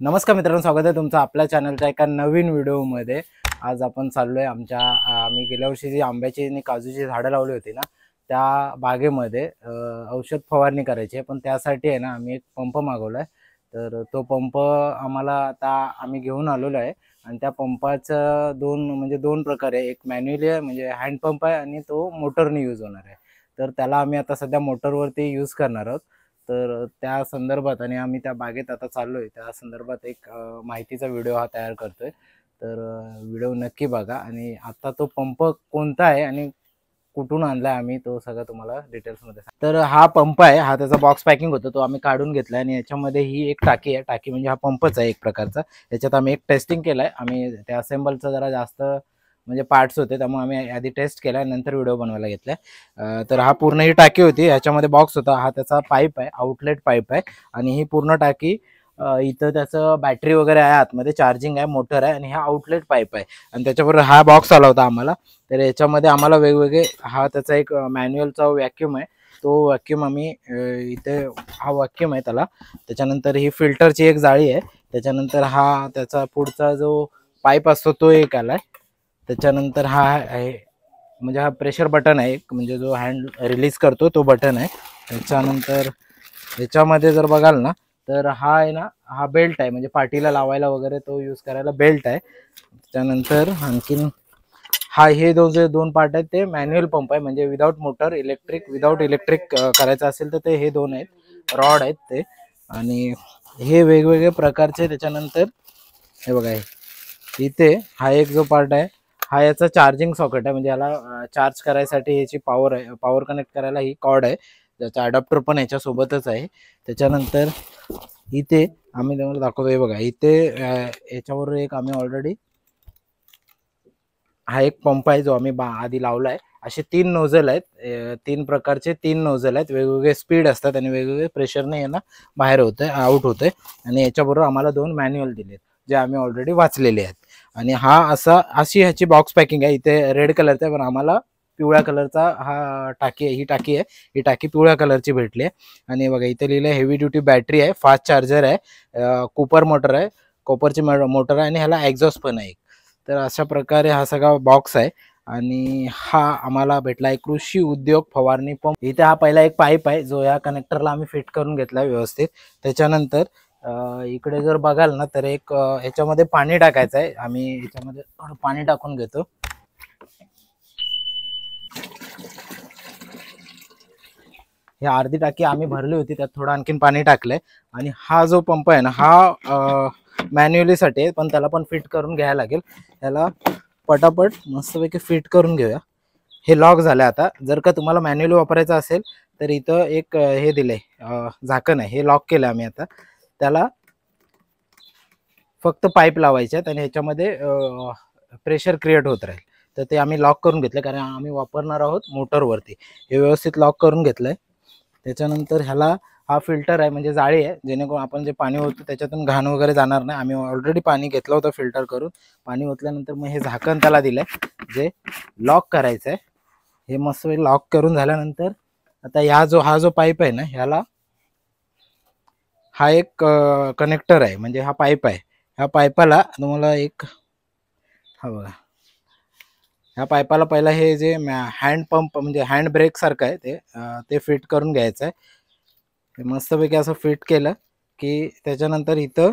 नमस्कार मित्रांनो, स्वागत आहे तुमचं आपल्या चॅनलच्या एका नवीन व्हिडिओमध्ये। आज आपण चाललोय आम्ही गेल्या वर्षी जी आंब्याची आणि काजूची झाडं लावली होती ना, त्या बागेमध्ये औषध फवारणी करायची आहे। पण त्यासाठी आहे ना, आम्ही एक पंप मागवलाय। तर तो पंप आम्हाला आता आम्ही घेऊन आलेलो आहे आणि त्या पंपाचं दोन प्रकार आहे। एक मॅन्युअली आहे म्हणजे हँड पंप आहे आणि तो मोटरने यूज होणार आहे। तर त्याला आम्ही आता सध्या मोटरवरती यूज करणार आहोत। तर त्या संदर्भात आणि आम्ही त्या बागेत आता चाललोय, त्या संदर्भात एक माहितीचा व्हिडिओ हा तयार करतोय। तर व्हिडिओ नक्की बघा आणि आता तो पंप कोणता आहे आणि कुठून आणलाय आम्ही तो सगळं तुम्हाला डिटेल्समध्ये सांग। तर हा पंप आहे, हा त्याचा बॉक्स पॅकिंग होता तो आम्ही काढून घेतलाय आणि याच्यामध्ये ही एक टाकी आहे। टाकी म्हणजे हा पंपच आहे एक प्रकारचा। याच्यात आम्ही एक टेस्टिंग केलाय, आम्ही त्या असेंबलचा जरा जास्त म्हणजे पार्ट्स होते त्यामुळे आम्ही आधी टेस्ट केला नंतर व्हिडिओ बनवायला घेतलाय। तर हा पूर्ण ही टाकी होती, ह्याच्यामध्ये बॉक्स होता, हा त्याचा पाईप आहे, आउटलेट पाईप आहे आणि ही पूर्ण टाकी इथं त्याचं बॅटरी वगैरे आहे, आतमध्ये चार्जिंग आहे, मोटर आहे आणि हा आउटलेट पाईप आहे आणि त्याच्याबरोबर हा बॉक्स आला होता आम्हाला। तर याच्यामध्ये आम्हाला वेगवेगळे हा त्याचा एक मॅन्युअलचा वॅक्यूम आहे, तो वॅक्यूम आम्ही इथे हा वॅक्यूम आहे त्याला। त्याच्यानंतर ही फिल्टरची एक जाळी आहे, त्याच्यानंतर हा त्याचा पुढचा जो पाईप असतो तो एक आलाय। त्याच्यानंतर हा आहे म्हणजे हा प्रेशर बटन आहे एक, म्हणजे जो हँड रिलीज करतो तो बटन आहे। त्याच्यानंतर याच्यामध्ये जर बघाल ना, तर हा आहे ना, हा बेल्ट आहे म्हणजे पाठीला लावायला वगैरे तो यूज करायला बेल्ट आहे। त्याच्यानंतर आणखीन हे दोन पार्ट आहेत, ते मॅन्युअल पंप आहे म्हणजे विदाउट मोटर, विदाउट इलेक्ट्रिक करायचं असेल तर ते हे दोन आहेत, रॉड आहेत ते। आणि हे वेगवेगळे प्रकारचे। त्याच्यानंतर हे बघा, इथे हा एक जो पार्ट आहे, हा याचा चार्जिंग सॉकेट आहे म्हणजे याला चार्ज करायसाठी याची पॉवर आहे, पॉवर कनेक्ट करायला ही कॉर्ड आहे, त्याचा अडॅप्टर पण याच्या सोबतच आहे। त्याच्यानंतर इथे आम्ही तुम्हाला दाखवतोय बघा, इथे याच्यावर एक आम्ही ऑलरेडी हा एक पंप आहे जो आम्ही आधी लावलाय। असे 3 नोझल आहेत, 3 प्रकारचे 3 नोझल आहेत, वेगवेगळे स्पीड असतात आणि वेगवेगळे प्रेशरने यांना बाहेर होतंय, आउट होतंय। आणि याच्याबरोबर आम्हाला 2 मॅन्युअल दिलेत जे आम्ही ऑलरेडी वाचलेले आहेत। आणि अशी ह्याची बॉक्स पॅकिंग आहे, इथे रेड कलरचा आहे पण आम्हाला पिवळ्या कलरचा ही टाकी आहे, ही टाकी पिवळ्या कलरची भेटली आहे। आणि बघा इथे लिहिलंय हेवी ड्युटी बॅटरी आहे, फास्ट चार्जर आहे, कॉपर मोटर आहे, कॉपरची मोटर आहे आणि ह्याला एक्झॉस्ट पण आहे। तर अशा प्रकारे हा सगळा बॉक्स आहे आणि हा आम्हाला भेटला आहे कृषी उद्योग फवारणी पंप। इथे हा पहिला एक पाईप आहे जो या कनेक्टरला आम्ही फिट करून घेतला व्यवस्थित। त्याच्यानंतर इकडे जर बघाल ना, तर एक ह्याच्यामध्ये पाणी टाकायचं आहे, आम्ही ह्याच्यामध्ये थोडं पाणी टाकून घेतो। ही अर्धी टाकी आम्ही भरली होती, त्यात थोडं आणखीन पाणी टाकलंय। आणि हा जो पंप आहे ना, हा मॅन्युअली साठी आहे पण त्याला पण फिट करून घ्यायला लागेल। त्याला पटापट मस्तपैकी फिट करून घेऊया। हे लॉक झालं आता। जर का तुम्हाला मॅन्युअली वापरायचं असेल तर इथं एक हे दिलंय, झाकण आहे, हे लॉक केलं आम्ही आता। त्याला फक्त पाईप लावायचे आहेत आणि ह्याच्यामध्ये प्रेशर क्रिएट होत राहील। तर ते आम्ही लॉक करून घेतलं कारण आम्ही वापरणार आहोत मोटरवरती। हे व्यवस्थित लॉक करून घेतलंय। त्याच्यानंतर ह्याला हा फिल्टर आहे म्हणजे जाळी आहे, जेणेकरून आपण जे पाणी ओततो त्याच्यातून घाण वगैरे जाणार नाही। आम्ही ऑलरेडी पाणी घेतलं होतं फिल्टर करून, पाणी ओतल्यानंतर मग हे झाकण त्याला दिलंय जे लॉक करायचं आहे। हे मस्त लॉक करून झाल्यानंतर आता हा जो पाईप आहे ना, ह्याला हा एक कनेक्टर आहे म्हणजे हा पाईप आहे। ह्या पाईपाला तुम्हाला एक हा बघा, ह्या पाईपाला पहिला हे जे हँड पंप म्हणजे हँड ब्रेक सारखं आहे ते फिट करून घ्यायचं आहे। मस्तपैकी असं फिट केलं की त्याच्यानंतर इथं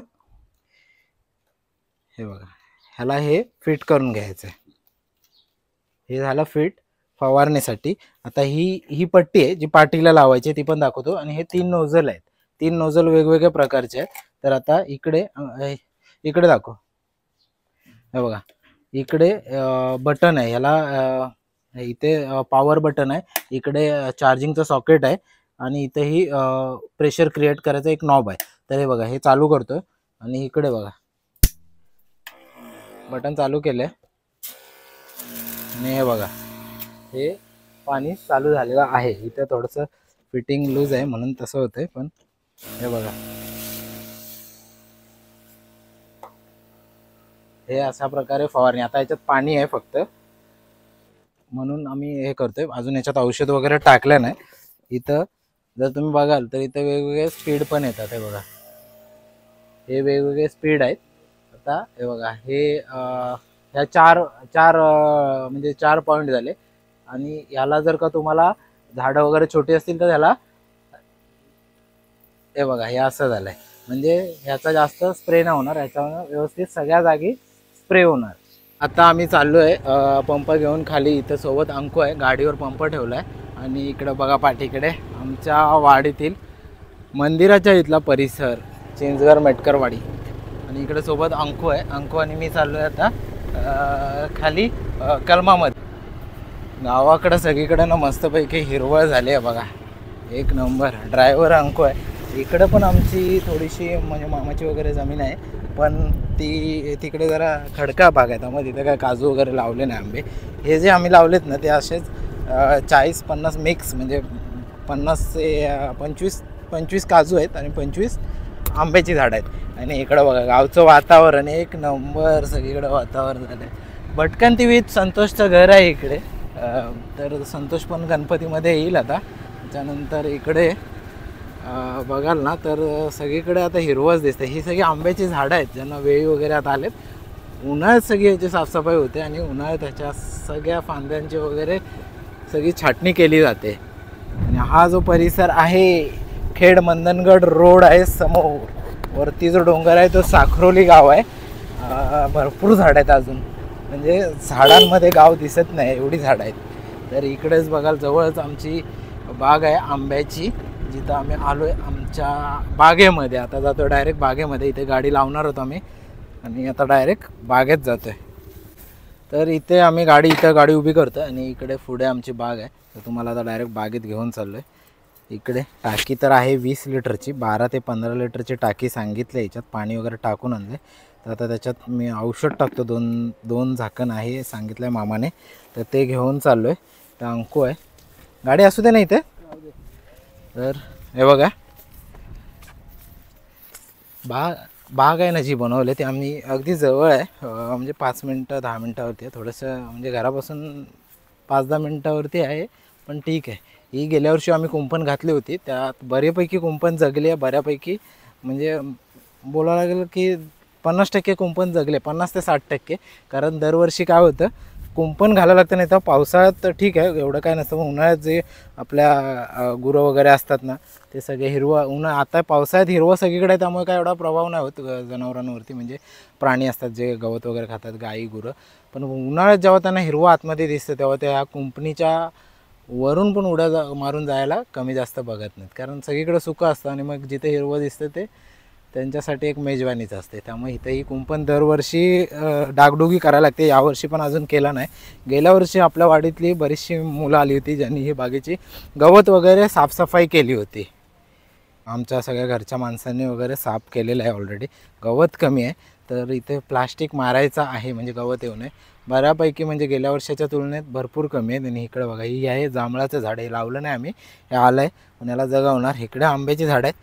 हे बघा, ह्याला हे फिट करून घ्यायचं आहे। हे झालं फिट फवारणीसाठी। आता ही पट्टी आहे जी पाठीला लावायची, ती पण दाखवतो। आणि हे 3 नोझल आहेत, 3 नोझल वेगवेगळ्या प्रकारचे आहेत। तर आता इकडे दाखव, हे बघा, इकडे बटन आहे, ह्याला इथे पॉवर बटन आहे, इकडे चार्जिंगचं सॉकेट आहे आणि इथेही प्रेशर क्रिएट करायचा एक नॉब आहे। तर हे बघा, हे चालू करतोय आणि इकडे बघा बटन चालू केलंय आणि हे बघा, हे पाणी चालू झालेलं आहे। इथे थोडंसं फिटिंग लूज आहे म्हणून तसं होतंय, पण हे बघा, हे अशा प्रकारे फवारणी। आता याच्यात पाणी आहे फक्त म्हणून आम्ही हे करतोय, अजून याच्यात औषध वगैरे टाकलं नाही। इथं जर तुम्ही बघाल तर इथं वेगवेगळे स्पीड पण येतात, हे बघा, हे वेगवेगळे स्पीड आहेत. आता हे बघा हे ह्या चार चार म्हणजे 4 पॉईंट झाले. आणि ह्याला जर का तुम्हाला झाडं वगैरे छोटी असतील तर ह्याला हे बघा हे असं झालंय. म्हणजे ह्याचा जास्त स्प्रे नाही होणार, ह्याच्यावर व्यवस्थित सगळ्या जागी स्प्रे होणार. आता आम्ही चाललो आहे पंप घेऊन खाली. इथं सोबत अंकू आहे, गाडीवर पंप ठेवला आहे. आणि इकडं बघा पाठीकडे आमच्या वाडीतील मंदिराच्या इथला परिसर चिंचगड मेटकरवाडी. आणि इकडे सोबत अंकू आहे. अंकू आणि मी चाललो आहे आता खाली कलमामध्ये. गावाकडं सगळीकडे ना मस्तपैकी हिरवळ झाली आहे बघा, एक नंबर. ड्रायव्हर अंकू आहे. इकडं पण आमची थोडीशी म्हणजे मामाची वगैरे जमीन आहे, पण ती तिकडे जरा खडका भाग आहे, त्यामुळे तिथे काय काजू वगैरे लावले नाही. आंबे हे जे आम्ही लावलेत ना ते असेच 40-50 मिक्स, म्हणजे 50 ते 25 काजू आहेत आणि 25 आंब्याची झाडं आहेत. आणि इकडं बघा गावचं वातावरण एक नंबर, सगळीकडं वातावरण झालं आहे. भटकन टी व्हीत संतोषचं घर आहे इकडे. तर संतोष पण गणपतीमध्ये येईल आता. त्याच्यानंतर इकडे बघाल ना तर सगळीकडे आता हिरवंच दिसते. ही सगळी आंब्याची झाडं आहेत ज्यांना वेळी वगैरे आता आलेत. उन्हाळ्यात सगळी याची साफसफाई होते आणि उन्हाळ्यात त्याच्या सगळ्या फांद्यांची वगैरे सगळी छाटणी केली जाते. आणि हा जो परिसर आहे खेड मंदनगड रोड आहे समोर. वरती जो डोंगर आहे तो साखरोली गाव आहे. भरपूर झाडं आहेत अजून, म्हणजे झाडांमध्ये गाव दिसत नाही एवढी झाडं आहेत. तर इकडेच बघाल जवळच आमची बाग आहे आंब्याची, जिथं आम्ही आलो आहे आमच्या बागेमध्ये. आता जातो डायरेक्ट बागेमध्ये. इथे गाडी लावणार होतो आम्ही आणि आता डायरेक्ट बागेत जातो आहे. तर इथे आम्ही गाडी उभी करतो आणि इकडे पुढे आमची बाग आहे. तर तुम्हाला आता डायरेक्ट बागेत घेऊन चाललो आहे. इकडे टाकी तर आहे 20 लिटरची, 12 ते 15 लिटरची टाकी सांगितलं. याच्यात पाणी वगैरे टाकून आणले. तर आता त्याच्यात मी औषध टाकतो. दोन झाकण आहे सांगितलं आहे मामाने, तर ते घेऊन चाललो आहे. तर अंकू आहे, गाडी असू दे ना इथे. तर हे बघा बाग आहे ना जी बनवले ते आम्ही अगदी जवळ आहे. म्हणजे 5 मिनटं 10 मिनटावरती आहे. थोडंसं म्हणजे घरापासून 5-10 मिनटावरती आहे, पण ठीक आहे. ही गेल्या वर्षी आम्ही कुंपण घातली होती, त्यात बऱ्यापैकी कुंपण जगली आहे. बऱ्यापैकी म्हणजे बोलायला लागेल की 50% कुंपण जगले, 50 ते 60%. कारण दरवर्षी काय होतं, कुंपण घालायला लागतं. नाही तर पावसाळ्यात तर ठीक आहे एवढं काय नसतं, पण उन्हाळ्यात जे आपल्या गुरं वगैरे असतात ना ते सगळे हिरवं आता पावसाळ्यात हिरवं सगळीकडे आहे, त्यामुळे काय एवढा प्रभाव नाही होत जनावरांवरती. म्हणजे प्राणी असतात जे गवत वगैरे खातात, गाई गुरं. पण उन्हाळ्यात जेव्हा त्यांना हिरवं आतमध्ये दिसतं तेव्हा त्या कुंपणीच्या वरून पण उड्या मारून जायला कमी जास्त बघत नाहीत. कारण सगळीकडे सुकं असतं आणि मग जिथे हिरवं दिसतं ते त्यांच्यासाठी एक मेजवानीच असते. त्यामुळे इथं ही कुंपण दरवर्षी डागडुगी करायला लागते. यावर्षी पण अजून केला नाही. गेल्या वर्षी आपल्या वाडीतली बरीचशी मुलं आली होती ज्यांनी ही बागेची गवत वगैरे साफसफाई केली होती. आमच्या सगळ्या घरच्या माणसांनी वगैरे साफ केलेलं आहे ऑलरेडी. गवत कमी आहे, तर इथे प्लास्टिक मारायचं आहे म्हणजे गवत येऊ नये. बऱ्यापैकी म्हणजे गेल्या वर्षाच्या तुलनेत भरपूर कमी आहे. आणि इकडे बघा ही आहे जांभळाचं झाड. हे लावलं नाही आम्ही, हे आलं आहे पण याला जगवणार. इकडे आंब्याची झाडं आहेत,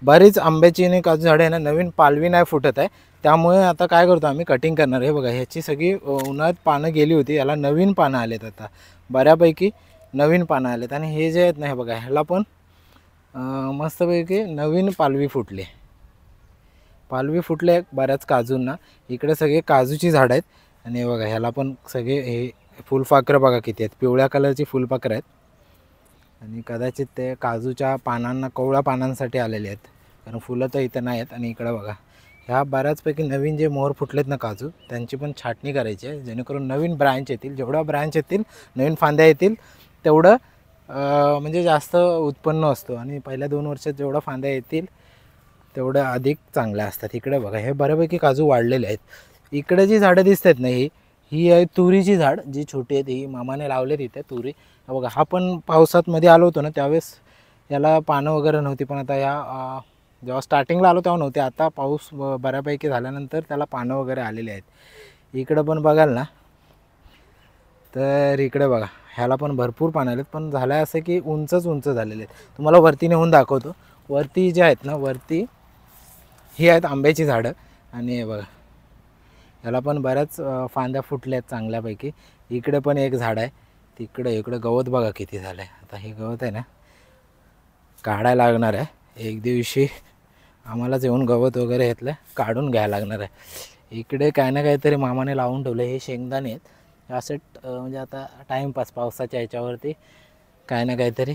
बरीच आंब्याची आणि काजू झाडं आहे ना. नवीन पालवी नाही फुटत आहे, त्यामुळे आता काय करतो आम्ही कटिंग करणार. हे बघा ह्याची सगळी उन्हाळ्यात पानं गेली होती, याला नवीन पानं आलेत. आता बऱ्यापैकी नवीन पानं आलेत. आणि हे जे आहेत ना हे बघा ह्याला पण मस्तपैकी नवीन पालवी फुटले बऱ्याच काजूंना. इकडे सगळे काजूची झाडं आहेत. आणि हे बघा ह्याला पण सगळे हे फुलपाखरं बघा किती आहेत, पिवळ्या कलरची फुलपाखरं आहेत. आणि कदाचित ते काजूच्या पानांना कवळ्या पानांसाठी आलेले आहेत, कारण फुलं तर इथं नाही आहेत. आणि इकडं बघा ह्या बऱ्याचपैकी नवीन जे मोहर फुटलेत ना काजू, त्यांची पण छाटणी करायची आहे, जेणेकरून नवीन ब्रँच येतील. जेवढ्या ब्रँच येतील, नवीन फांद्या येतील, तेवढं म्हणजे जास्त उत्पन्न असतो. आणि पहिल्या 2 वर्षात जेवढ्या फांद्या येतील तेवढ्या अधिक चांगल्या असतात. इकडे बघा हे बऱ्यापैकी काजू वाढलेले आहेत. इकडे जी झाडं दिसत आहेत ना ही आहे तुरीची झाड, जी छोटी आहेत. ही मामाने लावले तिथे तुरी. बघा हा पण पावसात मध्ये आलो होतो ना त्यावेळेस याला पानं वगैरे नव्हती, पण आता या जेव्हा स्टार्टिंगला आलो तेव्हा नव्हते. आता पाऊस बऱ्यापैकी झाल्यानंतर त्याला पानं वगैरे आलेली आहेत. इकडं पण बघाल ना तर इकडे बघा ह्याला पण भरपूर पानं आलेत, पण झालं आहे असं की उंच झालेले आहेत. तुम्हाला वरती नेऊन दाखवतो. वरती जे आहेत ना वरती ही आहेत आंब्याची झाडं. आणि हे बघा याला पण बऱ्याच फांद्या फुटल्या आहेत चांगल्यापैकी. इकडे पण एक झाड आहे. इकडे गवत बघा किती झालं आहे. आता हे गवत आहे ना काढायला लागणार आहे एक दिवशी. आम्हालाच येऊन गवत वगैरे घेतलं काढून घ्यायला लागणार आहे. इकडे काय ना काहीतरी मामाने लावून ठेवलं, हे शेंगदाणे आहेत असं म्हणजे आता टाईमपास पावसाच्या ह्याच्यावरती काय ना काहीतरी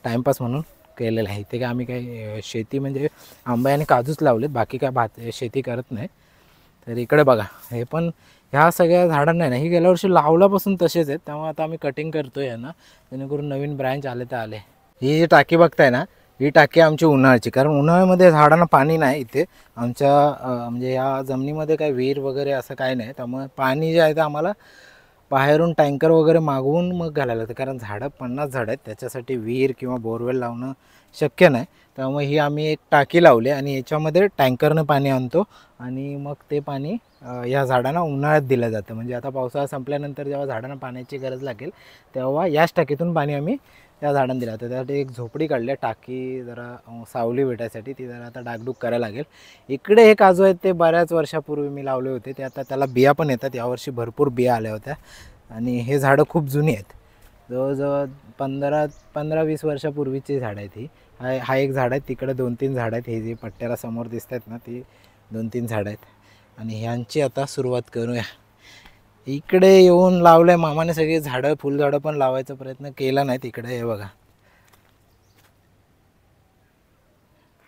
टाईमपास म्हणून केलेलं आहे. इथे काय आम्ही काही शेती म्हणजे आंबे आणि काजूच लावलेत, बाकी काय शेती करत नाही. तर इकडे बघा हे पण ह्या सगळ्या झाडांना आहे ना, ही गेल्या वर्षी लावल्यापासून तसेच आहेत, त्यामुळे आता आम्ही कटिंग करतोय यांना, जेणेकरून नवीन ब्रँच आले तर आले. ही जी टाकी बघताय ना, ही टाकी आमची उन्हाळ्याची, कारण उन्हाळ्यामध्ये झाडांना पाणी नाही इथे आमच्या म्हणजे या जमिनीमध्ये काही विहीर वगैरे असं काही नाही, त्यामुळे पाणी जे आहे ते आम्हाला बाहेरून टँकर वगैरे मागवून मग घालायला लागतं, कारण झाडं 50 झाडं आहेत, त्याच्यासाठी विहीर किंवा बोरवेल लावणं शक्य नाही. त्यामुळे ही आम्ही एक टाकी लावली आणि याच्यामध्ये टँकरनं पाणी आणतो आणि मग ते पाणी या झाडांना उन्हाळ्यात दिलं जातं. म्हणजे आता पावसाळा संपल्यानंतर जेव्हा झाडांना पाण्याची गरज लागेल तेव्हा याच टाकीतून पाणी आम्ही त्या झाडांना दिलं जातं. त्यासाठी एक झोपडी काढली आहे, टाकी जरा सावली भेटायसाठी, ती जरा आता डागडूग करायला लागेल. इकडे हे काजू आहेत ते बऱ्याच वर्षापूर्वी मी लावले होते, ते आता त्याला बिया पण येतात, यावर्षी भरपूर बिया आल्या होत्या. आणि हे झाडं खूप जुनी आहेत, जवळजवळ 15-20 वर्षापूर्वीची झाडं आहेत ही. हा एक झाड आहे, तिकडे 2-3 झाडं आहेत, हे जे पट्ट्याला समोर दिसत आहेत ना ती 2-3 झाडं आहेत. आणि ह्यांची आता सुरुवात करूया. इकडे येऊन लावलंय मामाने सगळी झाडं, फुलझाडं पण लावायचा प्रयत्न केला नाही तिकडे. हे बघा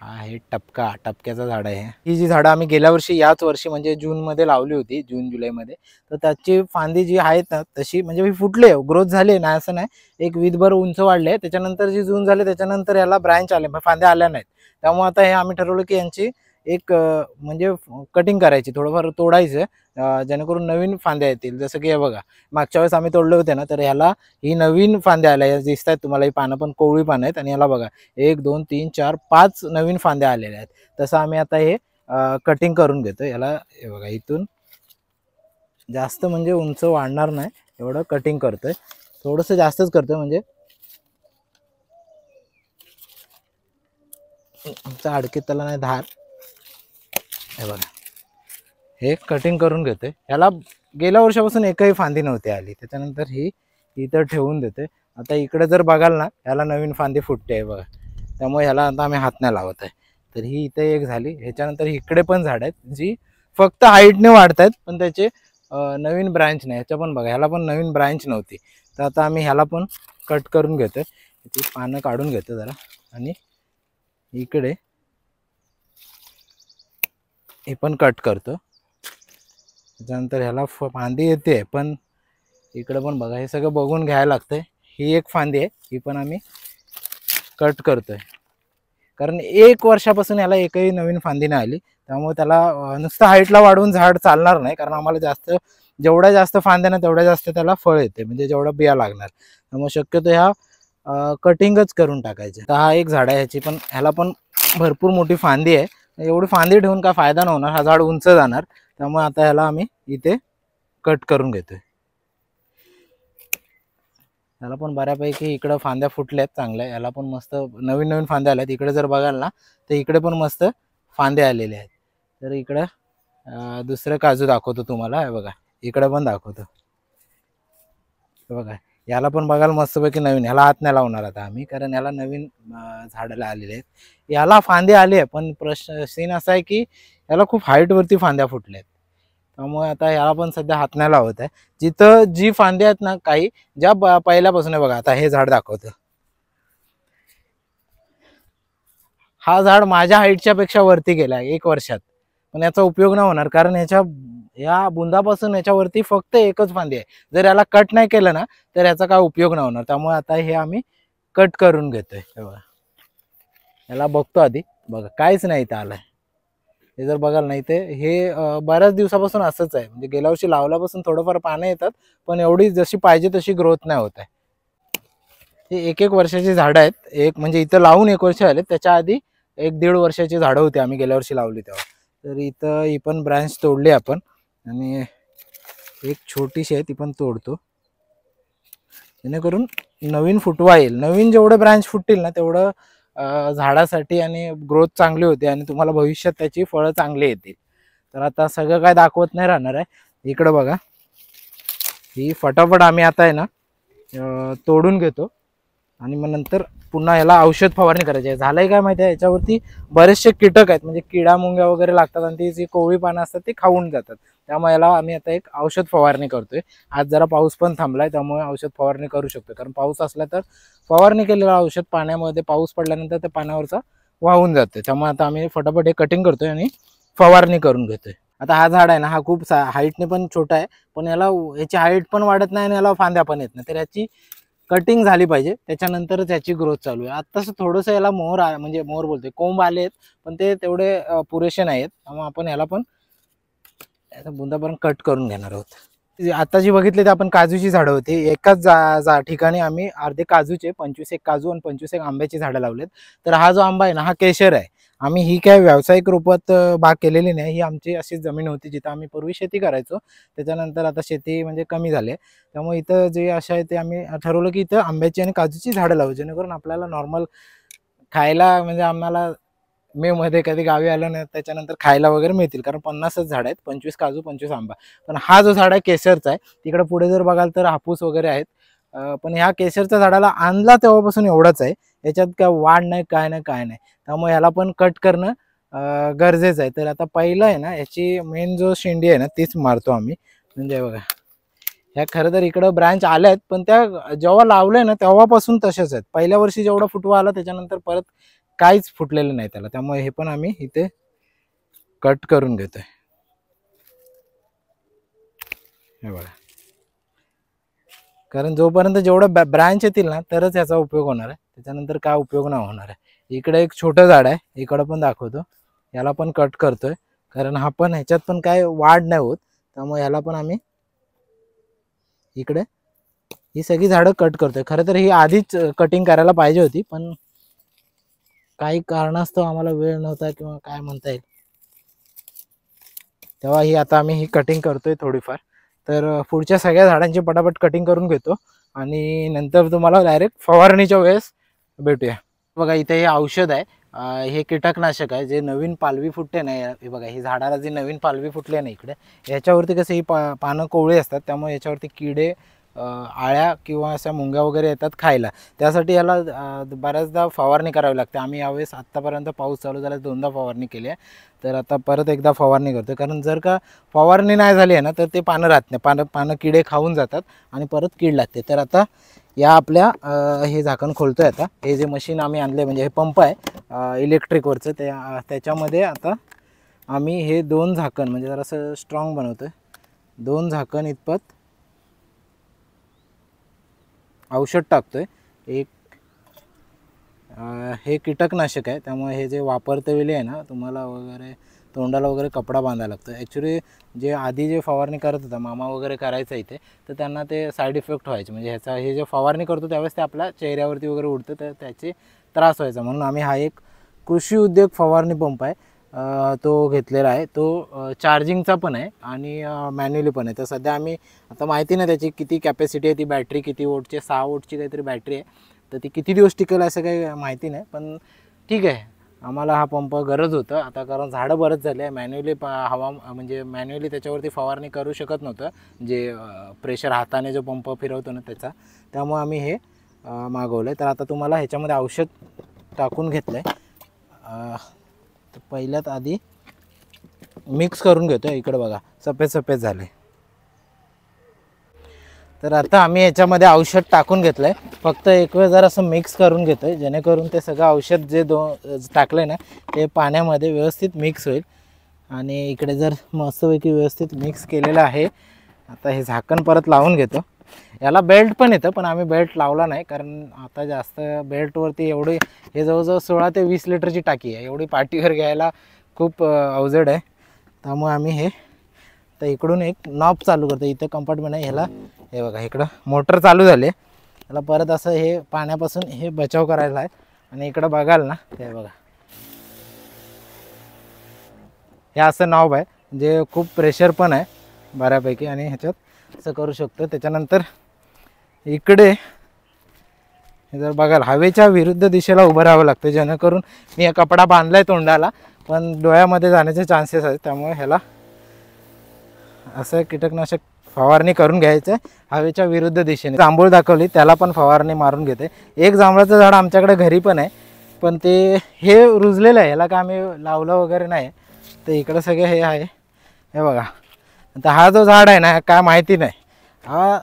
हा आहे टपक्याचं झाड आहे. ही जी झाडं आम्ही गेल्या वर्षी याच वर्षी म्हणजे जूनमध्ये लावली होती, जून-जुलैमध्ये, तर त्याची फांदी जी आहेत ना तशी म्हणजे मी फुटले, ग्रोथ झाली नाही असं नाही, एक वीदभर उंच वाढले. त्याच्यानंतर जी जून झाले त्याच्यानंतर याला ब्रँच आले, फांद्या आल्या नाहीत. त्यामुळे आता हे आम्ही ठरवलं की यांची एक म्हणजे कटिंग करायची, थोडंफार तोडायचं, जेणेकरून नवीन फांद्या येतील. जसं की हे बघा मागच्या वेळेस आम्ही तोडले होते ना, तर ह्याला ही नवीन फांद्या आल्या दिसत आहेत तुम्हाला. ही पानं पण कोवळी पानं आहेत आणि याला बघा 1 2 3 4 5 नवीन फांद्या आलेल्या आहेत. तसं आम्ही आता हे कटिंग करून घेतो याला. हे बघा इथून जास्त म्हणजे उंच वाढणार नाही एवढं कटिंग करतोय, थोडंसं जास्तच करतोय म्हणजे आमचा अडकीत त्याला नाही धार. हे बघा हे कटिंग करून घेतोय. ह्याला गेल्या वर्षापासून एकही फांदी नव्हती आली, त्याच्यानंतर ही इथं ठेवून देते. आता इकडे जर बघाल ना, ह्याला नवीन फांदी फुटते आहे बघा, त्यामुळे ह्याला आता आम्ही हात नाही लावत आहे. तर ही इथे एक झाली. ह्याच्यानंतर इकडे पण झाड आहेत जी फक्त हाईटने वाढत आहेत, पण त्याचे नवीन ब्रँच नाही. ह्याच्या पण बघा ह्याला पण नवीन ब्रँच नव्हती, तर आता आम्ही ह्याला पण कट करून घेतोय. ती पानं काढून घेतो जरा आणि इकडे हे पण कट करतो. त्याच्यानंतर ह्याला फांदी येते, पण इकडे पण बघा हे सगळं बघून घ्यायला लागतंय. ही एक फांदी आहे, ही पण आम्ही कट करतोय, कारण 1 वर्षापासून याला एकही नवीन फांदी नाही आली. त्यामुळे त्याला नुसतं हाईटला वाढवून झाड चालणार नाही, कारण आम्हाला जेवढ्या जास्त फांद्या ना तेवढ्या जास्त त्याला फळ येते, म्हणजे जेवढा बिया लागणार. त्यामुळे शक्यतो ह्या कटिंगच करून टाकायचे. तर हा एक झाड आहे, ह्याची पण ह्याला पण भरपूर मोठी फांदी आहे. एवढी फांदी ठेवून काय फायदा नाही होणार, हा झाड उंच जाणार. त्यामुळे आता ह्याला आम्ही इथे कट करून घेतोय. याला पण बऱ्यापैकी इकडं फांद्या फुटल्यात चांगल्या, याला पण मस्त नवीन नवीन फांद्या आल्यात. इकडे जर बघाल ना तर इकडे पण मस्त फांदे आलेले आहेत. तर इकडं दुसरं काजू दाखवतो तुम्हाला. हे बघा इकडे पण दाखवतो. हे बघा याला पण बघाल मस्तपैकी नवीन. ह्याला हात नाही लावणार आता आम्ही, कारण याला नवीन झाडाला आलेले आहेत. याला फांदे आले आहे, पण प्रश्न सीन असा आहे की याला खूप हाईटवरती फांद्या फुटल्यात, त्यामुळे आता याला पण सध्या हात नाही लावत आहे. जिथं जी फांद्या आहेत ना काही ज्या पहिल्यापासून आहे बघा, आता हे झाड दाखवतं. हा झाड माझ्या हाईटच्या पेक्षा वरती गेला 1 वर्षात, पण याचा उपयोग नाही होणार, कारण या बुंदापासून याच्यावरती फक्त एकच फांदी आहे. जर याला कट नाही केलं ना तर याचा काय उपयोग नाही होणार. त्यामुळे आता हे आम्ही कट करून घेतोय. बघा याला बघतो आधी, बघा काहीच नाही इथं आलंय. हे जर बघाल नाही ते हे बऱ्याच दिवसापासून असंच आहे, म्हणजे गेल्या वर्षी लावल्यापासून थोडंफार पानं येतात, पण एवढी जशी पाहिजे तशी ग्रोथ नाही होत आहे. हे 1-1 वर्षाची झाडं आहेत. एक म्हणजे इथं लावून 1 वर्ष आले, त्याच्या आधी 1-1.5 वर्षाची झाडं होती आम्ही गेल्या वर्षी लावली तेव्हा. तर इथं ही पण ब्रँच तोडली आपण आणि एक छोटीशी आहे ती पण तोडतो, जेणेकरून नवीन फुटवा येईल. नवीन जेवढे ब्रँच फुटतील ना तेवढं झाडासाठी आणि ग्रोथ चांगली होते आणि तुम्हाला भविष्यात त्याची फळं चांगली येतील. तर आता सगळं काय दाखवत नाही राहणार आहे. इकडं बघा ही फटाफट आम्ही आता आहे ना तोडून घेतो आणि मग नंतर पुन्हा याला औषध फवारणी करायची आहे. झालंय काय माहिती आहे, याच्यावरती बरेचसे कीटक आहेत, म्हणजे किडा मुंग्या वगैरे लागतात आणि ती जी कोवळी पानं असतात ती खाऊन जातात. त्यामुळे याला आम्ही आता एक औषध फवारणी करतोय. आज जरा पाऊस पण थांबलाय त्यामुळे औषध फवारणी करू शकतो, कारण पाऊस असला तर फवारणी केलेलं औषध पाण्यामध्ये पाऊस पडल्यानंतर ते पाण्यावरचा वाहून जाते. त्यामुळे आता आम्ही फटाफट हे कटिंग करतोय आणि फवारणी करून घेतोय. आता हा झाड आहे ना, हा खूप हाईटने पण छोटा आहे, पण याची हाईट पण वाढत नाही आणि याला फांद्या पण येत नाही. तर याची कटिंग झाली पाहिजे, त्याच्यानंतरच याची ग्रोथ चालू आहे. आत्ताच थोडंसं याला म्हणजे मोहर बोलतोय, कोंब आले आहेत, पण ते तेवढे पुरेसे नाहीत. त्यामुळे आपण याला पण बुंदापर्यंत कट करून घेणार आहोत. आता जी बघितली ते आपण काजूची झाडं होती. एकाच ठिकाणी आम्ही अर्धे काजूचे 25 एक काजू आणि 25 एक आंब्याची झाडं लावलेत. तर हा जो आंबा आहे ना, हा केशर आहे. आम्ही ही काय व्यावसायिक रूपात बाग केलेली नाही. ही आमची अशीच जमीन होती जिथं आम्ही पूर्वी शेती करायचो. त्याच्यानंतर आता शेती म्हणजे कमी झाली, त्यामुळे इथं जे असं आहे ते आम्ही ठरवलं की इथं आंब्याची आणि काजूची झाडं लावू, जेणेकरून आपल्याला नॉर्मल खायला, म्हणजे आम्हाला मे मध्ये कधी गावी आलं नाही त्याच्यानंतर खायला वगैरे मिळतील. कारण 50च झाड आहेत, 25 काजू 25 आंबा. पण हा जो झाड आहे केशरचा आहे. तिकडे पुढे जर बघाल तर हापूस वगैरे आहेत. पण ह्या केशरच्या झाडाला आणला तेव्हापासून एवढंच आहे, याच्यात काय वाढ नाही, काय नाही, काय नाही. त्यामुळे याला पण कट करणं गरजेचं आहे. तर आता पहिलं आहे ना, याची मेन जो शेंडी आहे ना तीच मारतो आम्ही. म्हणजे बघा, ह्या खरं तर इकडं ब्रँच आल्या आहेत, पण त्या जेव्हा लावलंय ना तेव्हापासून तशाच आहेत. पहिल्या वर्षी जेवढा फुटवा आला त्याच्यानंतर परत काहीच फुटलेलं नाही त्याला. त्यामुळे हे पण आम्ही इथे कट करून घेतोय. हे बघा, कारण जोपर्यंत जेवढं ब्रँच येतील ना तरच याचा उपयोग होणार आहे, त्याच्यानंतर काय उपयोग नाही होणार आहे. इकडे एक छोटं झाड आहे, इकडं पण दाखवतो. याला पण कट करतोय, कारण हा पण ह्याच्यात पण काय वाढ नाही होत. त्यामुळे याला पण आम्ही इकडे ही सगळी झाडं कट करतोय. खरं तर ही आधीच कटिंग करायला पाहिजे होती, पण काही कारणास्तव आम्हाला वेळ नव्हता किंवा काय म्हणता येईल, तेव्हा ही आता आम्ही ही कटिंग करतोय थोडीफार. तर पुढच्या सगळ्या झाडांची पटापट कटिंग करून घेतो आणि नंतर तुम्हाला डायरेक्ट फवारणीच्या वेळेस भेटूया. बघा, इथे हे औषध आहे, हे कीटकनाशक आहे. जे नवीन पालवी फुटते ना, हे बघा, ही झाडाला जी नवीन पालवी फुटली आहे ना इकडे, याच्यावरती कसं ही पानं कोवळी असतात, त्यामुळे याच्यावरती किडे, आळ्या किंवा अशा मुंग्या वगैरे येतात खायला. त्यासाठी याला बऱ्याचदा फवारणी करावी लागते. आम्ही यावेळेस आत्तापर्यंत पाऊस चालू झाला 2दा फवारणी केली आहे. तर आता परत एकदा फवारणी करतो, कारण जर का फवारणी नाही झाली आहे ना तर ते पानं राहत नाही, पानं किडे खाऊन जातात आणि परत कीड लागते. तर आता या आपल्या हे झाकण खोलतोय. आता हे जे मशीन आम्ही आणले, म्हणजे हे पंप आहे इलेक्ट्रिकवरचं, त्याच्यामध्ये आता आम्ही हे 2 झाकण, म्हणजे जरासं स्ट्रॉंग बनवतोय, 2 झाकण इतपत औषध टाकतोय. एक हे कीटकनाशक आहे, त्यामुळे हे जे वापरते वेळी आहे ना, तुम्हाला वगैरे तोंडाला वगैरे कपडा बांधायला लागतो. ॲक्च्युली जे आधी जे फवारणी करत होता मामा वगैरे करायचं इथे, तर त्यांना ते साईड इफेक्ट व्हायचे. म्हणजे हे जे फवारणी करतो त्यावेळेस ते आपल्या चेहऱ्यावरती वगैरे उडतं, तर त्याचे त्रास व्हायचा. म्हणून आम्ही हा एक कृषी उद्योग फवारणी पंप आहे तो घेतलेला आहे. तो चार्जिंगचा पण आहे आणि मॅन्युअली पण आहे. तर सध्या आम्ही, आता माहिती नाही त्याची किती कॅपॅसिटी आहे, ती बॅटरी किती वोल्टची, 6 वोल्टची काहीतरी बॅटरी आहे. तर ती किती दिवस टिकेल असं काही माहिती नाही, पण ठीक आहे, आम्हाला हा पंप गरज होतं आता, कारण झाडं बरंच झाले आहे. मॅन्युअली म्हणजे मॅन्युअली त्याच्यावरती फवारणी करू शकत नव्हतं, जे प्रेशर हाताने जो पंप फिरवतो ना त्याचा. त्यामुळे आम्ही हे मागवलं आहे. तर आता तुम्हाला ह्याच्यामध्ये औषध टाकून घेतलं आहे. तर पहिल्यात आधी मिक्स करून घेतो. इकडे बघा, सफेद सफेद झाले. तर आता आम्ही याच्यामध्ये औषध टाकून घेतलं आहे. फक्त एक वेळ जर असं मिक्स करून घेतो आहे, जेणेकरून ते सगळं औषध जे टाकलं आहे ना ते पाण्यामध्ये व्यवस्थित मिक्स होईल. आणि इकडे जर मस्तपैकी व्यवस्थित मिक्स केलेलं आहे. आता हे झाकण परत लावून घेतो. याला बेल्ट पण येतं, पण आम्ही बेल्ट लावला नाही, कारण आता जास्त बेल्टवरती एवढी, हे जवळजवळ 16 ते 20 लिटरची टाकी आहे, एवढी पाठीवर घ्यायला खूप अवजड आहे. त्यामुळे आम्ही हे, तर इकडून एक नॉब चालू करतो. इथं कंपार्टमेंट आहे, ह्याला हे बघा इकडं मोटर चालू झाली. याला परत असं हे पाण्यापासून हे बचाव करायला आहे. आणि इकडं बघाल ना, हे बघा, हे असं नॉब आहे, जे खूप प्रेशर पण आहे बऱ्यापैकी, आणि ह्याच्यात असं करू शकतो. त्याच्यानंतर इकडे जर बघाल, हवेच्या विरुद्ध दिशेला उभं राहावं लागतं, जेणेकरून मी हा कपडा बांधलाय तोंडाला, पण डोळ्यामध्ये जाण्याचे चान्सेस आहेत. त्यामुळे ह्याला असं कीटकनाशक फवारणी करून घ्यायचं हवेच्या विरुद्ध दिशेने. जांभूळ दाखवली त्याला पण फवारणी मारून घेते. एक जांभळाचं झाड आमच्याकडे घरी पण आहे, पण ते हे रुजलेलं आहे, याला काय आम्ही लावलं वगैरे नाही. तर इकडं सगळे हे आहे, हे बघा. आता हा जो झाड आहे ना, काय माहिती नाही, हा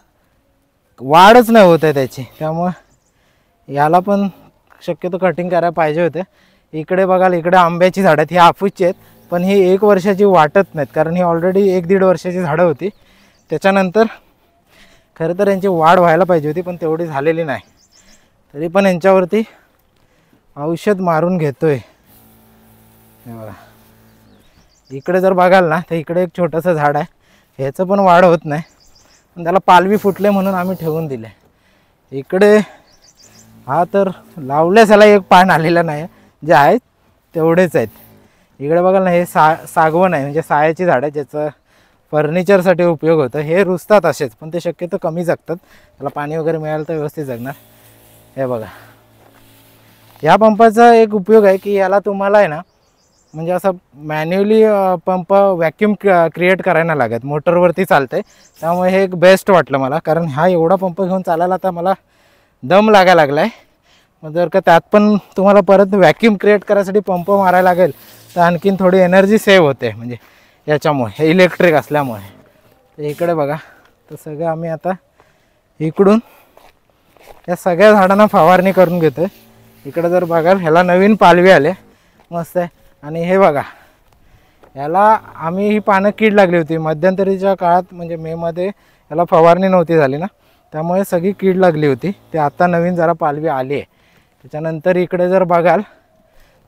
वाढच नाही होत आहे त्याची, त्यामुळं याला पण शक्यतो कटिंग करायला पाहिजे होते. इकडे बघाल, इकडे आंब्याची झाडं आहेत, ही हापूसची आहेत, पण ही 1 वर्षाची वाटत नाहीत, कारण ही ऑलरेडी 1-1.5 वर्षाची झाडं होती. त्याच्यानंतर खरं तर यांची वाढ व्हायला पाहिजे होती, पण तेवढी झालेली नाही. तरी पण यांच्यावरती औषध मारून घेतोय. हे बघा, इकडे जर बघाल ना, तर इकडे एक छोटंसं झाड आहे, ह्याचं पण वाढ होत नाही, पण त्याला पालवी फुटले म्हणून आम्ही ठेवून दिले. इकडे हा तर लावल्यास याला एक पान आलेलं नाही, जे आहेत तेवढेच आहेत. इकडे बघाल ना, हे सागवण आहे, म्हणजे सायाची झाड आहे, ज्याचं फर्निचरसाठी उपयोग होतं. हे रुजतात असेच, पण ते शक्यतो कमी जगतात, त्याला पाणी वगैरे मिळालं तर व्यवस्थित जगणार. हे बघा, या पंपाचा एक उपयोग आहे की याला तुम्हाला आहे ना, म्हणजे असं मॅन्युअली पंप व्हॅक्यूम क्रिएट करायला लागत, मोटरवरती चालते. त्यामुळे हे एक बेस्ट वाटलं मला, कारण हा एवढा पंप घेऊन चालायला तर मला दम लागायला लागला आहे. मग जर का त्यात पण तुम्हाला परत व्हॅक्यूम क्रिएट करायसाठी पंप मारायला लागेल, तर आणखीन थोडी एनर्जी सेव्ह होते, म्हणजे याच्यामुळे, हे इलेक्ट्रिक असल्यामुळे. तर इकडे बघा, तर सगळं आम्ही आता इकडून या सगळ्या झाडांना फवारणी करून घेतो आहे. इकडे जर बघाल, ह्याला नवीन पालवी आले, मस्त आहे. आणि हे बघा, याला आम्ही ही पानं कीड लागली होती मध्यंतरीच्या काळात, म्हणजे मेमध्ये याला फवारणी नव्हती झाली ना, त्यामुळे सगळी कीड लागली होती. ते आता नवीन जरा पालवी आली आहे. त्याच्यानंतर इकडे जर बघाल,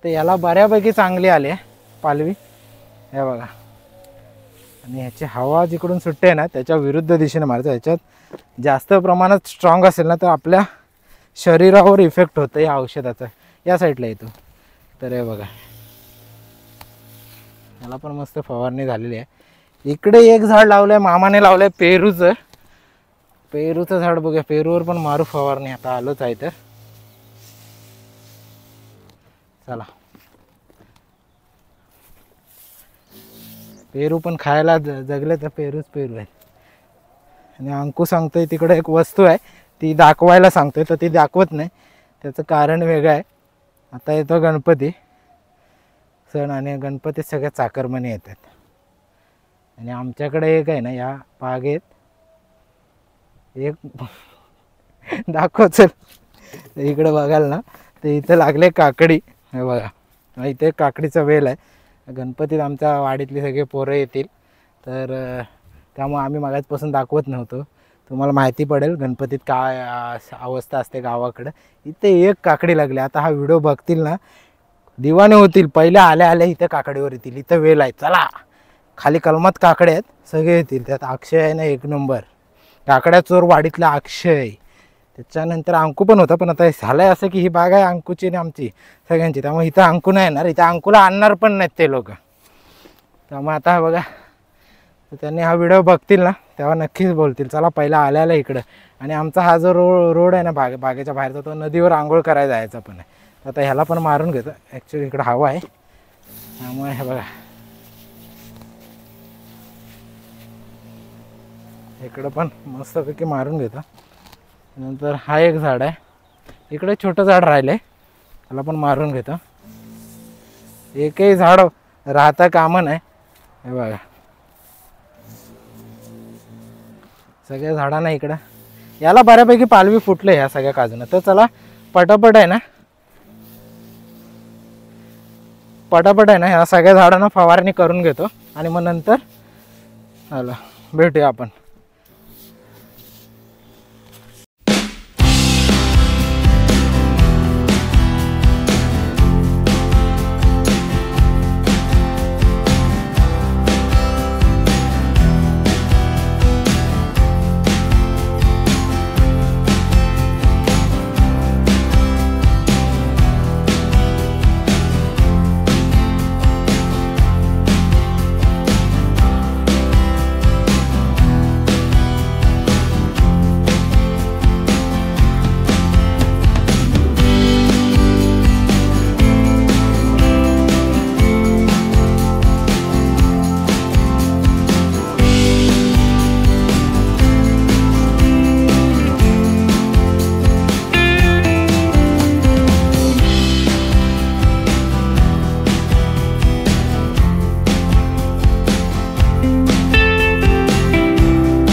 तर याला बऱ्यापैकी चांगली आली आहे पालवी, हे बघा. आणि ह्याची हवा जिकडून सुटते आहे ना, त्याच्या विरुद्ध दिशेने मारायचं. ह्याच्यात जास्त प्रमाणात स्ट्रॉंग असेल ना, तर आपल्या शरीरावर इफेक्ट होतं या औषधाचा. या साईडला येतो, तर हे बघा, याला पण मस्त फवारणी झालेली आहे. इकडे एक झाड लावलं आहे, मामाने लावलं आहे पेरूचं झाड. बघूया, पेरूवर पण मारू फवारणी, आता आलोच आहे. तर चला, पेरू पण खायला जगले तर पेरू आहेत. आणि अंकू सांगतोय तिकडे एक वस्तू आहे, ती दाखवायला सांगतोय, तर ती दाखवत नाही, त्याचं कारण वेगळं आहे. आता येतो गणपती सण, आणि गणपतीत सगळ्या चाकरमानी येतात. आणि आमच्याकडे एक आहे ना, या बागेत एक दाखव, चल. इकडे बघाल ना, तर इथं लागले काकडी, हे बघा, इथे काकडीचा वेल आहे. गणपतीत आमच्या वाडीतली सगळे पोरं येतील, तर त्यामुळे आम्ही मागासपासून दाखवत नव्हतो. तुम्हाला माहिती पडेल गणपतीत काय अवस्था असते गावाकडं. इथे एक काकडी लागली. आता हा व्हिडिओ बघतील ना, दिवाने होतील, पहिले आल्या इथे काकडीवर येतील. इथं वेल आहे, चला खाली कलमात काकडे आहेत, सगळे येतील. त्यात अक्षय आहे ना, 1 नंबर काकड्या चोर वाडीतला अक्षय. त्याच्यानंतर अंकू पण होता, पण आता झालं आहे असं की ही बाग आहे अंकूची आणि आमची सगळ्यांची, त्यामुळे इथं अंकू नाही येणार, इथं अंकूला आणणार पण नाहीत ते लोक. त्यामुळे आता बघा, तर त्यांनी हा व्हिडिओ बघतील ना, तेव्हा नक्कीच बोलतील, चला पहिला आल्याला इकडं. आणि आमचा हा जो रोड आहे ना, बागेच्या बाहेरचा, तो नदीवर आंघोळ करायला जायचा पण आहे. आता ह्याला पण मारून घेतो, ॲक्च्युली इकडं हवा आहे, त्यामुळे हे बघा, इकडं पण मस्तपैकी मारून घेतो. नंतर हा एक झाड आहे, इकडे छोटं झाड राहिलं आहे, त्याला पण मारून घेतो. एकही झाड राहता कामं नाही. हे बघा, सगळ्या झाडांना इकडं, याला बऱ्यापैकी पालवी फुटले ह्या सगळ्या काजून. तर चला पटापट आहे ना, ह्या सगळ्या झाडांना फवारणी करून घेतो, आणि मग नंतर चला भेटूया आपण.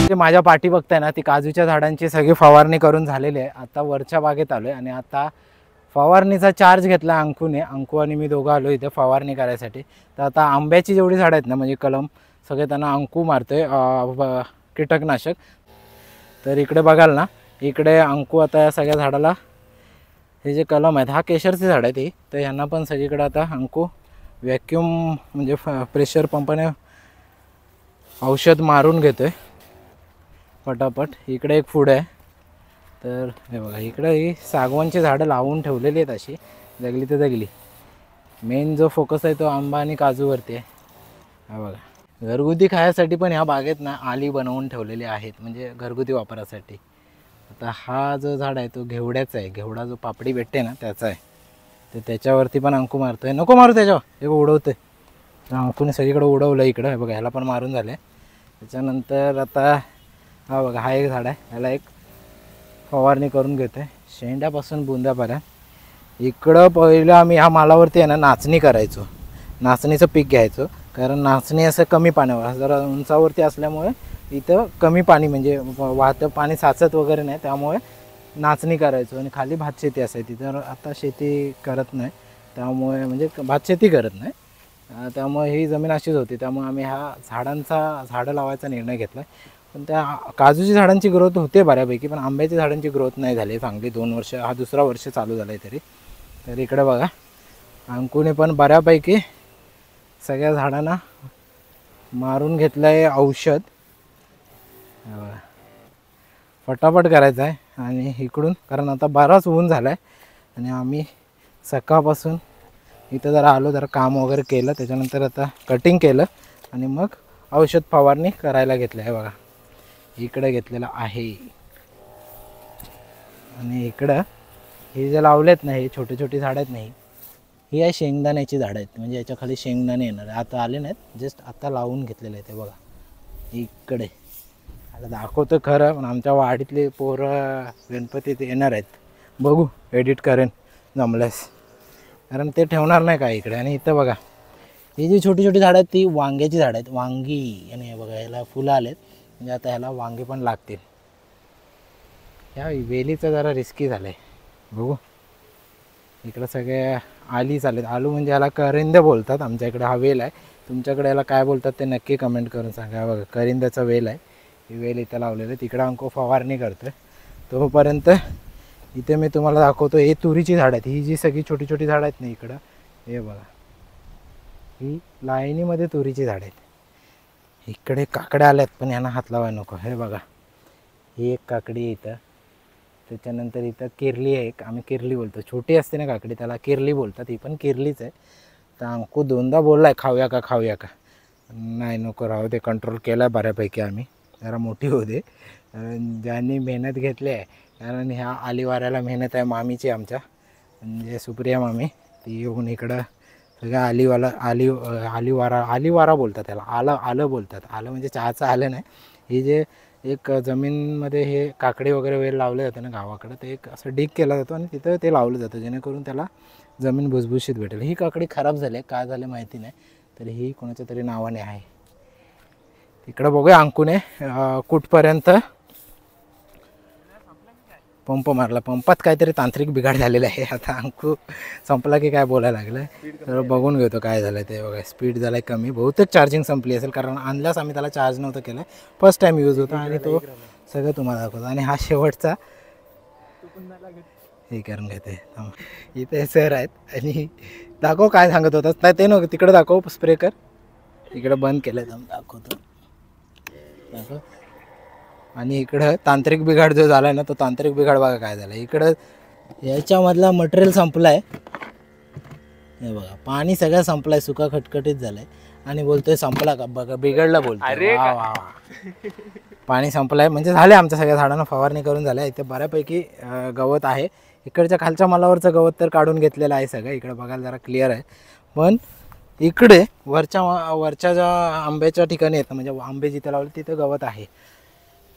ते माझ्या पाठी बघताय ना, ती काजूच्या झाडांची सगळी फवारणी करून झालेली आहे. आता वरच्या बागेत आलोय आणि आता फवारणीचा चार्ज घेतला अंकूने. अंकू आणि मी दोघं आलो इथे फवारणी करायसाठी. तर आता आंब्याची जेवढी झाडं आहेत ना, म्हणजे कलम सगळे त्यांना अंकू मारतोय कीटकनाशक. तर इकडे बघाल ना, इकडे अंकू आता या सगळ्या झाडाला, हे जे कलम आहेत, हा केशरचे झाड आहेत ही, तर ह्यांना पण सगळीकडे आता अंकू व्हॅक्यूम म्हणजे प्रेशर पंपाने औषध मारून घेतोय पटापट. इकडे एक फूड आहे. तर हे बघा, इकडे ही सागवानची झाडं लावून ठेवलेली आहेत अशी, जगली तर जगली. मेन जो फोकस आहे तो आंबा आणि काजूवरती आहे. हा बघा, घरगुती खाण्यासाठी पण ह्या बागेत ना आली बनवून ठेवलेली आहेत, म्हणजे घरगुती वापरासाठी. आता हा जो झाड आहे तो घेवड्याचा आहे. घेवडा जो पापडी भेटते ना त्याचा आहे. तर त्याच्यावरती पण अंकू मारतोय. नको मारू त्याच्यावर, हे उडवतोय. तर अंकूने सगळीकडे उडवलं इकडं. हे बघा, ह्याला पण मारून झाले. त्याच्यानंतर आता हा बघा, हा एक झाड आहे, ह्याला एक फवारणी करून घेतो आहे शेंड्यापासून बुंद्यापर्यंत. इकडं पहिलं आम्ही ह्या मालावरती आहे ना नाचणी करायचो. नाचणीचं पीक घ्यायचो, कारण नाचणी असं कमी पाण्यावर, जरा उंचावरती असल्यामुळे इथं कमी पाणी म्हणजे वाहतं पाणी साचत वगैरे नाही, त्यामुळे नाचणी करायचो. आणि खाली भात शेती असायची. तर आता शेती करत नाही, त्यामुळे म्हणजे भात शेती करत नाही, त्यामुळे ही जमीन अशीच होती. त्यामुळे आम्ही ह्या झाडं लावायचा निर्णय घेतला. पण त्या काजूची झाडांची ग्रोथ होते बऱ्यापैकी, पण आंब्याच्या झाडांची ग्रोथ नाही झाली चांगली. 2 वर्ष, हा दुसरा वर्ष चालू झाला आहे तरी. तर इकडे बघा, अंकूने पण बऱ्यापैकी सगळ्या झाडांना मारून घेतलं आहे औषध. फटाफट करायचं आहे. आणि इकडून, कारण आता बराच ऊन झाला आहे आणि आम्ही सकाळपासून इथं जरा आलो, जरा काम वगैरे केलं, त्याच्यानंतर आता कटिंग केलं आणि मग औषध फवारणी करायला घेतलं आहे. बघा, इकडे घेतलेलं आहे. आणि इकडं हे जे लावलेत ना, हे छोटे छोटे झाडं आहेत नाही, ही आहे शेंगदाण्याची झाडं आहेत. म्हणजे याच्या खाली शेंगदाणे येणार आहे. आता आले नाहीत, जस्ट आता लावून घेतलेले आहेत. ते बघा इकडे. आता दाखवतो खरं, पण आमच्या वाडीतले पोरं गणपतीत येणार आहेत. बघू, एडिट करेन जमल्यास, कारण ते ठेवणार नाही काय इकडे. आणि इथं बघा, ही जी छोटी छोटी झाडं आहेत ती वांग्याची झाडं आहेत, वांगी. आणि बघा, ह्याला फुलं आलेत, म्हणजे आता ह्याला वांगे पण लागतील. ह्या वेलीचं जरा रिस्की झालं आहे. बघू, इकडं सगळे आली चालेत. आलू म्हणजे याला करिंद बोलतात आमच्या इकडे. हा वेल आहे. तुमच्याकडे याला काय बोलतात ते नक्की कमेंट करून सांगा. बघा, करिंदाचा वेल आहे. ही वेल इथं लावलेलं आहे. तिकडं अंको फवारणी करतो आहे. तोपर्यंत इथे मी तुम्हाला दाखवतो, हे तुरीची झाडं आहेत. ही जी सगळी छोटी छोटी झाडं आहेत ना इकडं, हे बघा, ही लाईनीमध्ये तुरीची झाडं आहेत. इकडे काकड्या आल्यात, पण यांना हात लावायला नको. हे बघा, ही एक काकडी आहे इथं. त्याच्यानंतर इथं किरली आहे एक, आम्ही किरली बोलतो. छोटी असते ना काकडी, त्याला किरली बोलतात. ही पण किरलीच आहे. तर अंकू 2दा बोलला आहे खाऊया का खाऊया का. नाही, नको, राहू दे. कंट्रोल केला आहे बऱ्यापैकी आम्ही, जरा मोठी होऊ दे. ज्यांनी मेहनत घेतली आहे, कारण ह्या आलीवाऱ्याला मेहनत आहे मामीची, आमच्या म्हणजे सुप्रिया मामी. ती येऊन इकडं सगळं आलीवारा बोलतात त्याला. आलं बोलतात. आलं म्हणजे चहाचं आलं नाही. हे जे एक जमीनमध्ये हे काकडे वगैरे वेल लावले जाते ना गावाकडं, ते एक असं डिग केला जातो आणि तिथं ते लावलं जातं, जेणेकरून त्याला जमीन भुसभुशीत भेटेल. ही काकडी खराब झाली आहे, का झाले माहिती नाही, तर ही कोणाच्या तरी नावाने आहे. इकडं बघूया अंकूने कुठपर्यंत पंप मारला. पंपात काहीतरी तांत्रिक बिघाड झालेला आहे. आता अंकू संपला की काय बोलायला लागलं आहे, तर बघून घेतो काय झालं ते. बघा, स्पीड झाला आहे कमी. बहुतेक चार्जिंग संपली असेल, कारण आणल्यास आम्ही त्याला चार्ज नव्हतं केलं. फर्स्ट टाईम यूज होता आणि तो सगळं तुम्हाला दाखवतो. आणि हा शेवटचा हे करून घेते. इथे सर आहेत आणि दाखव काय सांगत होतास. नाही ते नको, तिकडे दाखव, स्प्रे कर. इकडे बंद केलं आहे, दाखवतो. दाखव. आणि इकडं तांत्रिक बिघाड जो झाला आहे ना, तो तांत्रिक बिघाड बघा काय झाला. इकडं याच्यामधला मटेरियल संपला आहे. हे बघा, पाणी सगळं संपलं आहे, सुका खटखटीत झालं आहे. आणि बोलतोय संपला का, बघा बिघडला बोलतोय. वा वा, पाणी संपलं आहे म्हणजे झालं. आमच्या सगळ्या झाडांना फवारणी करून झालं आहे. इथे बऱ्यापैकी गवत आहे. इकडच्या खालच्या मालावरचं गवत तर काढून घेतलेलं आहे सगळं. इकडे बघायला जरा क्लिअर आहे. पण इकडे वरच्या ज्या आंब्याच्या ठिकाणी येतं, म्हणजे आंबे जिथे लावले तिथं गवत आहे.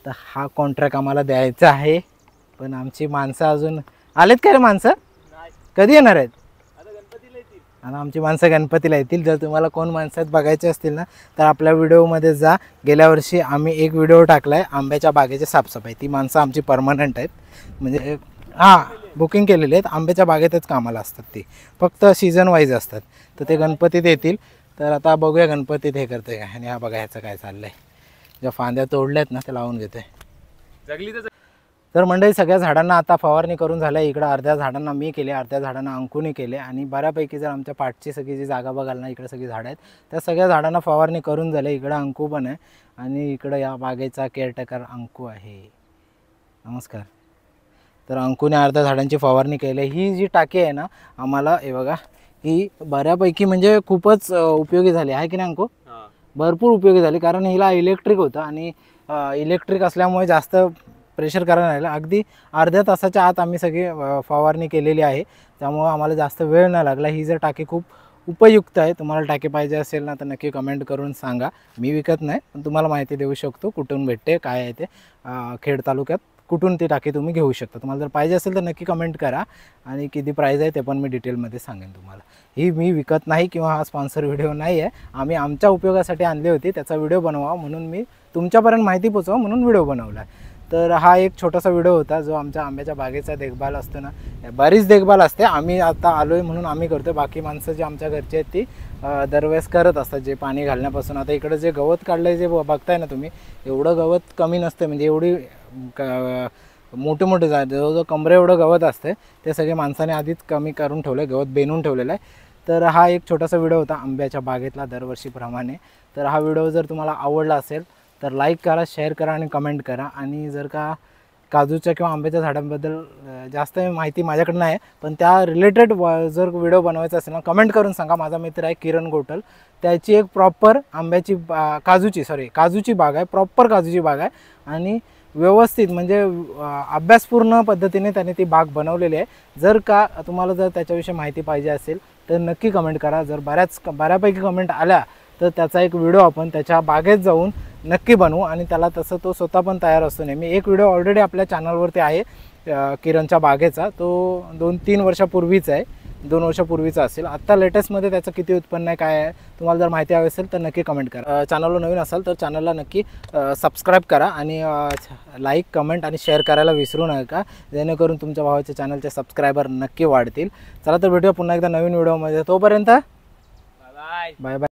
तर हा कॉन्ट्रॅक्ट आम्हाला द्यायचा आहे. पण आमची माणसं अजून आलेत का रे? माणसं कधी येणार आहेत? आणि आमची माणसं गणपतीला येतील. जर तुम्हाला कोण माणसात बघायचे असतील ना तर आपल्या व्हिडिओमध्ये जा. गेल्या वर्षी आम्ही एक व्हिडिओ टाकला आहे आंब्याच्या बागेची साफसफाई. ती माणसं आमची परमनंट आहेत, म्हणजे हां बुकिंग केलेली आहेत. आंब्याच्या बागेतच कामाला असतात, ती फक्त सीझन वाईज असतात. तर ते गणपतीत येतील. तर आता बघूया गणपतीत हे करते काय. आणि हा बघा ह्याचं काय चाललं आहे, ज्या फांद्या तोडल्यात ना ते लावून घेते. तर मंडळी सगळ्या झाडांना आता फवारणी करून झाल्या. इकडं अर्ध्या झाडांना मी केले, अर्ध्या झाडांना अंकुनी केले. आणि बऱ्यापैकी जर आमच्या पाठची सगळी जी जागा बघाल ना इकडे सगळी झाडं आहेत, त्या सगळ्या झाडांना फवारणी करून झाले. इकडं अंकू पण आहे आणि इकडं या बागेचा केअरटेकर अंकू आहे. नमस्कार. तर अंकूने अर्ध्या झाडांची फवारणी केली. ही जी टाकी आहे ना आम्हाला हे बघा ही बऱ्यापैकी म्हणजे खूपच उपयोगी झाली आहे की नाही अंकू? भरपूर उपयोगी झाली, कारण हिला इलेक्ट्रिक होतं आणि इलेक्ट्रिक असल्यामुळे जास्त प्रेशर करायला नाही लागलं. अगदी अर्ध्या तासाच्या आत आम्ही सगळी फवारणी केलेली आहे, त्यामुळं आम्हाला जास्त वेळ नाही लागला. ही जर टाकी खूप उपयुक्त आहे. तुम्हाला टाकी पाहिजे असेल ना तर नक्की कमेंट करून सांगा. मी विकत नाही पण तुम्हाला माहिती देऊ शकतो कुठून भेटते काय आहे ते. खेड तालुक्यात कुठून ती टाकी तुम्ही घेऊ शकता. तुम्हाला जर पाहिजे असेल तर नक्की कमेंट करा आणि किती प्राईज आहे ते पण मी डिटेलमध्ये सांगेन तुम्हाला. ही मी विकत नाही किंवा हा स्पॉन्सर व्हिडिओ नाही आहे. आम्ही आमच्या उपयोगासाठी आणली होती, त्याचा व्हिडिओ बनवा म्हणून मी तुमच्यापर्यंत माहिती पोचवा म्हणून व्हिडिओ बनवला. तर हा एक छोटासा व्हिडिओ होता जो आमच्या आंब्याच्या बागेचा देखभाल असतो ना, बरीच देखभाल असते. आम्ही आता आलो आहे म्हणून आम्ही करतो. बाकी माणसं जी आमच्या घरची आहेत ती दरवेळेस करत असतात, जे पाणी घालण्यापासून. आता इकडं जे गवत काढलं आहे जे बघताय ना तुम्ही, एवढं गवत कमी नसतं, म्हणजे एवढी मोठे मोठे जवळजवळ कमरे एवढं गवत असते. ते सगळे माणसाने आधीच कमी करून ठेवलं, गवत बेनून ठेवलेलं आहे. तर हा एक छोटासा व्हिडिओ होता आंब्याच्या बागेतला दरवर्षीप्रमाणे. तर हा व्हिडिओ जर तुम्हाला आवडला असेल तर लाईक करा, शेअर करा आणि कमेंट करा. आणि जर का काजूच्या किंवा आंब्याच्या झाडांबद्दल जास्त माहिती माझ्याकडे नाही, पण त्या रिलेटेड जर व्हिडिओ बनवायचा असेल ना कमेंट करून सांगा. माझा मित्र आहे किरण गोटल, त्याची एक प्रॉपर आंब्याची काजूची बाग आहे, प्रॉपर काजूची बाग आहे. आणि व्यवस्थित म्हणजे अभ्यासपूर्ण पद्धतीने त्याने ती बाग बनवलेली आहे. जर का तुम्हाला जर त्याच्याविषयी माहिती पाहिजे असेल तर नक्की कमेंट करा. जर बऱ्यापैकी कमेंट आल्या तर त्याचा एक व्हिडिओ आपण त्याच्या बागेत जाऊन नक्की बनवू. आणि त्याला तसं तो स्वतः पण तयार असतो नेहमी. एक व्हिडिओ ऑलरेडी आपल्या चॅनलवरती आहे किरणच्या बागेचा, तो 2-3 वर्षापूर्वीचा आहे, 2 वर्षापूर्वीचा असेल. आत्ता लेटेस्टमध्ये त्याचं किती उत्पन्न आहे काय आहे तुम्हाला जर माहिती हवी असेल तर नक्की कमेंट करा. चॅनलवर नवीन असाल तर चॅनलला नक्की सबस्क्राईब करा आणि लाईक कमेंट आणि शेअर करायला विसरू नका, जेणेकरून तुमच्या भावाच्या चॅनलचे सबस्क्रायबर नक्की वाढतील. चला तर भेटूया पुन्हा एकदा नवीन व्हिडिओमध्ये. तोपर्यंत बाय बाय.